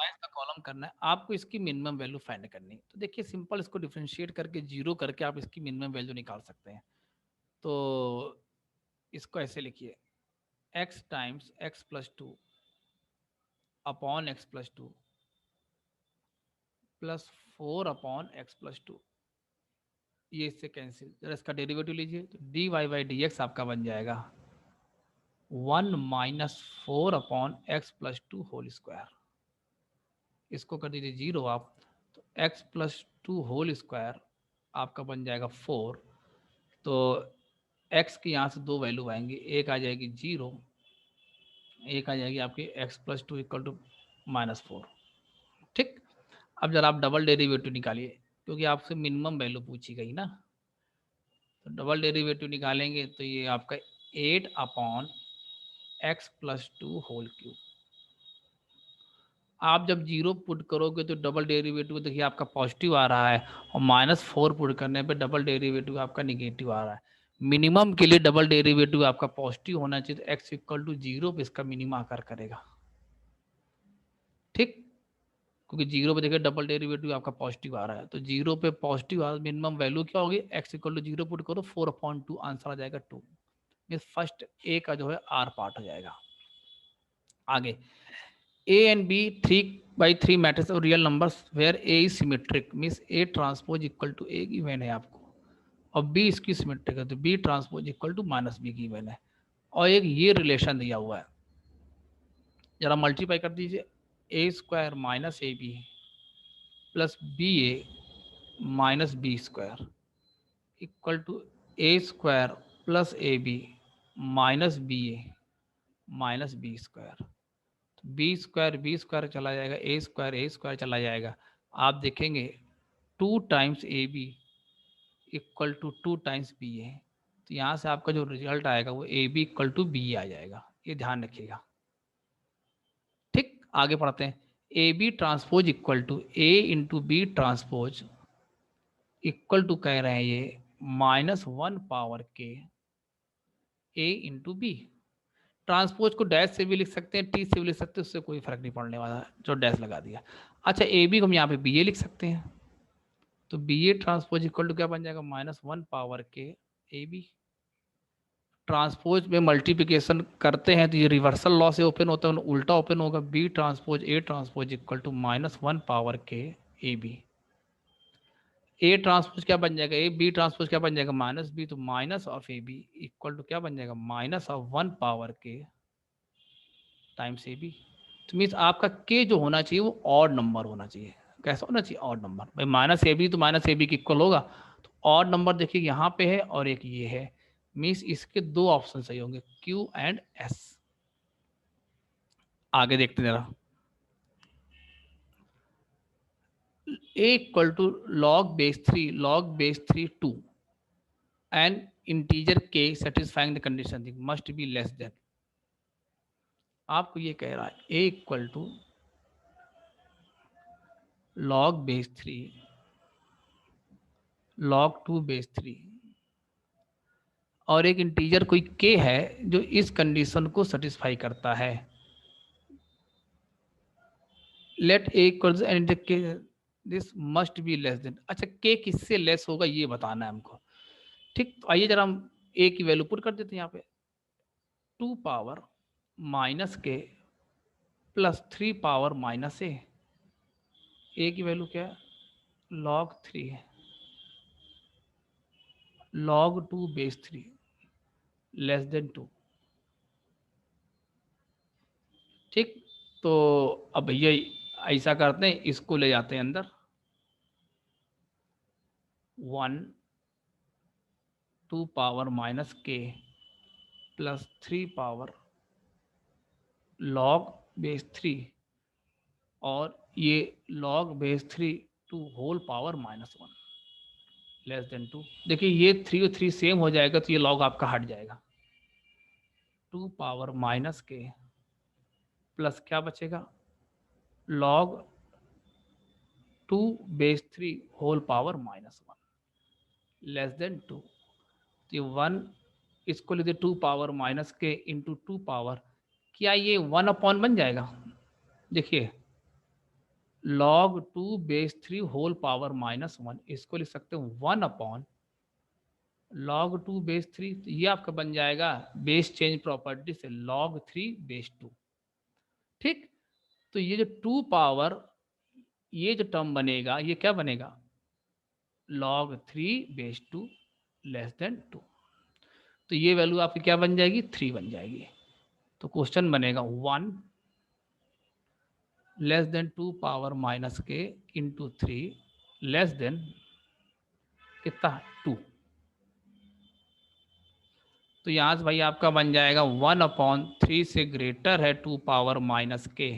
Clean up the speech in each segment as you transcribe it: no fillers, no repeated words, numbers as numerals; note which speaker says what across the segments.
Speaker 1: बायस का कॉलम करना है, आपको इसकी मिनिमम वैल्यू फाइंड करनी है। तो देखिए सिंपल इसको डिफरेंशिएट करके जीरो करके आप इसकी मिनिमम वैल्यू निकाल सकते हैं। तो इसको ऐसे लिखिए, x times x plus two upon x plus two plus four upon x plus two, ये इससे कैंसिल, जरा इसका डेरिवेटिव लीजिए तो d y by d x आपका बन जाएगा 1 - 4 upon x plus two whole square. इसको कर दीजिए जीरो आप, तो x plus two whole square आपका बन जाएगा 4। तो x की यहाँ से दो वैल्यू आएंगी, एक आ जाएगी जीरो, एक आ जाएगी आपकी x plus two equal to -4। ठीक, अब जरा आप डबल डेरिवेटिव निकालिए, क्योंकि आपसे मिनिमम वैल्यू पूछी गई ना। तो डबल डेरिवेटिव निकालेंगे तो ये आपका 8/x+2 होल क्यूब। आप जब जीरो पुट करोगे तो डबल डेरिवेटिव देखिए आपका पॉजिटिव आ रहा है, और -4 पुट करने पे डबल डेरिवेटिव आपका निगेटिव आ रहा है। मिनिमम के लिए डबल डेरिवेटिव आपका पॉजिटिव होना चाहिए, तो x इक्वल टू जीरो पे इसका मिनिमम आकर करेगा। ठीक, क्योंकि जीरो पे देखिए डबल डेरिवेटिव आपका पॉजिटिव आ रहा है, तो जीरो पे पॉजिटिव आ, मिनिमम वैल्यू क्या होगी, x equal to zero put करो 4/2, आंसर आ जाएगा 2। मीन्स फर्स्ट ए का जो है आर पार्ट हो जाएगा। आगे ए एंड बी 3/3 मैट्रिक्स और real numbers where A is symmetric, means A transpose equal to A given है आपको, और बी इसकी सिमेट्रिक है तो B transpose equal to -b given है, और एक ये रिलेशन दिया हुआ है, जरा मल्टीप्लाई कर दीजिए, a square minus a b plus b a minus b square equal to a square plus a b minus b a minus b square. B square चला जाएगा, ए स्क्वायर चला जाएगा। आप देखेंगे 2 times A B equal to 2 times b a, तो यहाँ से आपका जो रिजल्ट आएगा वो a B equal to b आ जाएगा, ये ध्यान रखिएगा। ठीक, आगे पढ़ते हैं, ए B transpose equal to A into B transpose equal to कह रहे हैं ये -1 power k A into B. Transpose को डैश से भी लिख सकते हैं, टी से भी लिख सकते हैं, उससे कोई फर्क नहीं पड़ने वाला, जो डैश लगा दिया। अच्छा, ए बी को हम यहाँ पे बी ए लिख सकते हैं, तो B A transpose equal to क्या बन जाएगा, -1 power k A B. Transpose में मल्टीप्लिकेशन करते हैं तो ये रिवर्सल लॉ से ओपन होता है, उल्टा ओपन होगा, B transpose A transpose equal to -1 power k A B. A transpose क्या बन जाएगा, ए बी ट्रांसपोज क्या बन जाएगा, -b, तो minus of A B equal to क्या बन जाएगा, -1 पावर के टाइम्स ए बी। तो मीन्स आपका के जो होना चाहिए वो ऑड नंबर होना चाहिए। कैसा होना चाहिए, ऑड नंबर। भाई माइनस ए बी तो माइनस ए बी के इक्वल होगा, तो ऑड नंबर देखिए यहाँ पे है और एक ये है, मीन्स इसके दो ऑप्शन सही होंगे, क्यू एंड एस। आगे देखते जरा, a equal to log base 3 2 and integer के satisfying the condition must be less than. आपको ये कह रहा है a equal to log base 3 log 2 base 3 और एक इंटीजर कोई के है जो इस कंडीशन को सेटिस्फाई करता है। लेट ए इक्वल्स एंड के this must be less then. अच्छा, के किससे लेस होगा ये बताना है हमको। ठीक, तो आइए जरा हम ए की वैल्यू पुट कर देते हैं यहाँ पे, 2 power minus k plus 3 power minus ए की वैल्यू क्या है, log 3 है, log 2 बेस 3 लेस देन 2। ठीक, तो अब भैया ऐसा करते हैं, इसको ले जाते हैं अंदर, 1 2 power minus k plus 3 power log base 3, और ये log base 3 two whole power -1 less than 2। देखिए ये 3 और 3 सेम हो जाएगा तो ये log आपका हट जाएगा, 2 पावर माइनस के प्लस क्या बचेगा, log 2 base 3 whole power -1 less than 2। तो ये 1, इसको लेते 2 power minus k into 2 power, क्या ये 1 अपॉन बन जाएगा, देखिए log 2 बेस 3 होल पावर -1, इसको लिख सकते हो 1 अपॉन log 2 बेस 3, तो ये आपका बन जाएगा बेस चेंज प्रॉपर्टी से log 3 बेस 2। ठीक, तो ये जो 2 पावर, ये जो टर्म बनेगा ये क्या बनेगा, log 3 बेस 2 लेस देन 2। तो ये वैल्यू आपकी क्या बन जाएगी, 3 बन जाएगी। तो क्वेश्चन बनेगा 1 less than 2 power minus k into 3 less than कितना, 2। तो यहाँ से भाई आपका बन जाएगा 1/3 से ग्रेटर है 2 पावर माइनस के,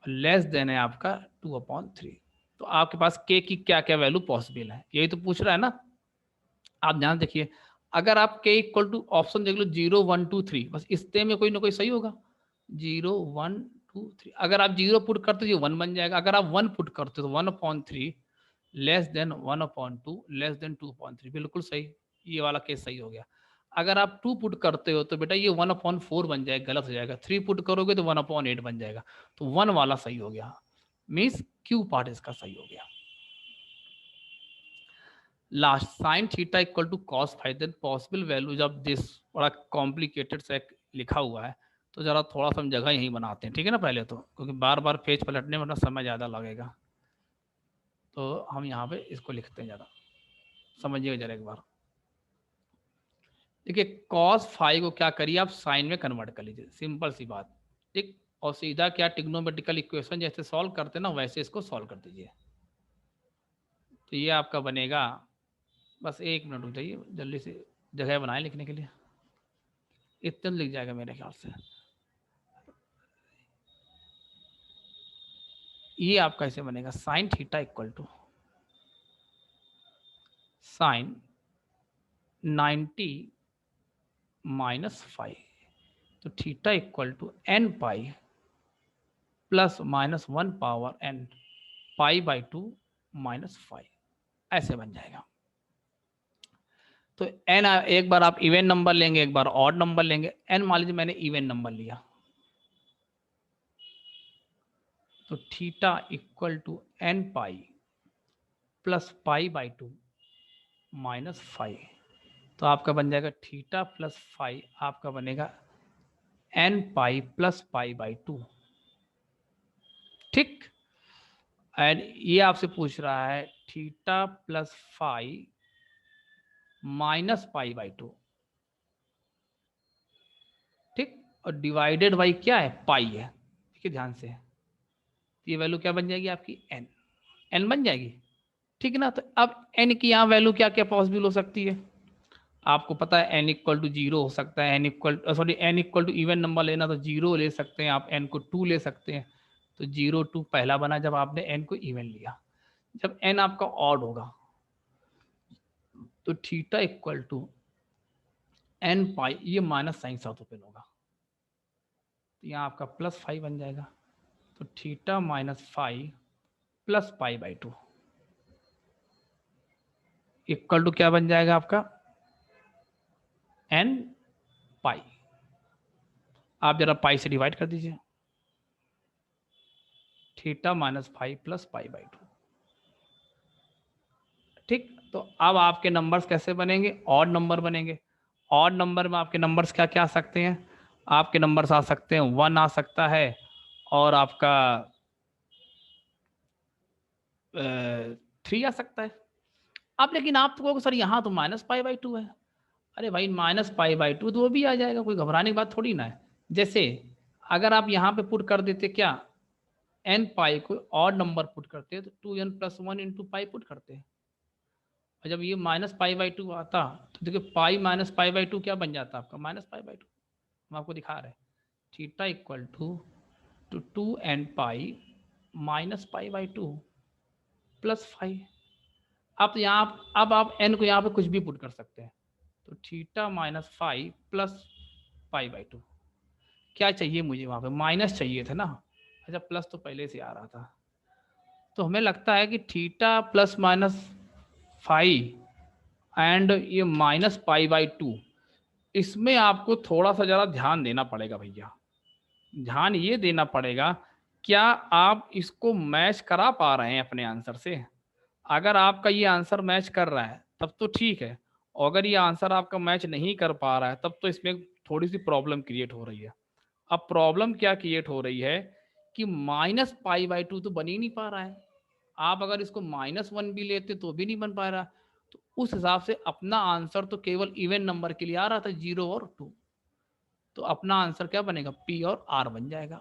Speaker 1: लेस देन है आपका 2/3। तो आपके पास के की क्या क्या वैल्यू पॉसिबल है, यही तो पूछ रहा है ना। आप ध्यान देखिए, अगर आप के इक्वल टू ऑप्शन देख लो 0 1 2 3, बस इससे में कोई ना कोई सही होगा। 0 1 2 3, अगर आप 0 पुट करते हो 1 बन जाएगा, अगर आप 1 पुट करते हो तो 1/3 लेस देन 1/2 लेस देन 2/3, बिल्कुल सही, ये वाला केस सही हो गया। अगर आप 2 पुट करते हो तो बेटा ये 1/4 बन जाएगा, गलत हो जाएगा। 3 पुट करोगे तो 1/8 बन जाएगा, तो 1 वाला सही हो गया, मीन्स क्यू पार्ट इसका सही हो गया। Last, sine theta equal to cos phi, then possible values of this, बड़ा कॉम्प्लिकेटेड से लिखा हुआ है, तो जरा थोड़ा सा हम जगह यहीं बनाते हैं, ठीक है ना पहले तो, क्योंकि बार बार पेज पलटने में ना समय ज़्यादा लगेगा। तो हम यहाँ पे इसको लिखते हैं, ज़्यादा समझिएगा जरा एक बार। देखिए कॉस फाई को क्या करिए आप साइन में कन्वर्ट कर लीजिए, सिंपल सी बात, ठीक। और सीधा क्या ट्रिग्नोमेट्रिकल इक्वेशन जैसे सॉल्व करते हैं ना वैसे इसको सॉल्व कर दीजिए। तो ये आपका बनेगा, बस 1 मिनट रुक जाइए, जल्दी से जगह बनाए लिखने के लिए, इतना लिख जाएगा मेरे ख्याल से। ये आपका ऐसे बनेगा, sine theta equal to sine 90 minus 5, तो theta equal to n pi plus -1 power n π/2 -5, ऐसे बन जाएगा। तो n एक बार आप इवन नंबर लेंगे, एक बार ऑड नंबर लेंगे। n मान लीजिए मैंने इवन नंबर लिया, तो theta equal to n pi plus π/2 -5, तो आपका बन जाएगा थीटा प्लस फाई, आपका बनेगा n पाई प्लस π/2, ठीक। एंड ये आपसे पूछ रहा है थीटा प्लस फाई माइनस π/2, ठीक। और डिवाइडेड बाई क्या है, पाई है, ठीक है ध्यान से। ये वैल्यू क्या बन जाएगी आपकी, n बन जाएगी, ठीक है ना। तो अब n की यहाँ वैल्यू क्या क्या पॉसिबल हो सकती है, आपको पता है n इक्वल टू 0 हो सकता है, n equal to even number लेना तो 0 ले सकते हैं आप, n को 2 ले सकते हैं। तो 0 2 पहला बना जब आपने n को इवन लिया। जब n आपका ऑड होगा तो थीटा इक्वल टू n पाई, ये माइनस साइन साउथ ओपन होगा, तो यहाँ आपका +5 बन जाएगा। तो थीटा -5 प्लस π/2 इक्वल टू क्या बन जाएगा आपका, n पाई। आप जरा पाई से डिवाइड कर दीजिए, थीटा -5 प्लस π/2, ठीक। तो अब आपके नंबर्स कैसे बनेंगे, ऑड नंबर बनेंगे। ऑड नंबर में आपके नंबर्स क्या क्या आ सकते हैं, आपके नंबर्स आ सकते हैं 1 आ सकता है, और आपका 3 आ सकता है। अब लेकिन आप तो कहोगे सर यहाँ तो -π/2 है, अरे भाई -π/2 तो वो भी आ जाएगा, कोई घबराने की बात थोड़ी ना है। जैसे अगर आप यहाँ पे पुट कर देते क्या, n पाई को ऑड नंबर पुट करते हैं तो 2n + 1 × पाई पुट करते हैं, और जब ये -π/2 आता तो देखिए पाई -π/2 क्या बन जाता है आपका, -π/2। हम आपको दिखा रहे हैं theta equal to 2n pi -π/2 plus 5। अब आप n को यहाँ पे कुछ भी पुट कर सकते हैं, तो थीटा -5 प्लस π/2, क्या चाहिए मुझे वहाँ पे, माइनस चाहिए था ना, अच्छा प्लस तो पहले से आ रहा था। तो हमें लगता है कि थीटा प्लस -5 एंड ये -π/2, इसमें आपको थोड़ा सा ज़रा ध्यान देना पड़ेगा भैया। ध्यान ये देना पड़ेगा क्या आप इसको मैच करा पा रहे हैं अपने आंसर से? अगर आपका ये आंसर मैच कर रहा है तब तो ठीक है, और अगर ये आंसर आपका मैच नहीं कर पा रहा है तब तो इसमें थोड़ी सी प्रॉब्लम क्रिएट हो रही है। अब प्रॉब्लम क्या क्रिएट हो रही है कि माइनस पाई बाई टू तो बन ही नहीं पा रहा है। आप अगर इसको -1 भी लेते तो भी नहीं बन पा रहा। तो उस हिसाब से अपना आंसर तो केवल इवन नंबर के लिए आ रहा था 0 और 2। तो अपना आंसर क्या बनेगा, पी और आर बन जाएगा।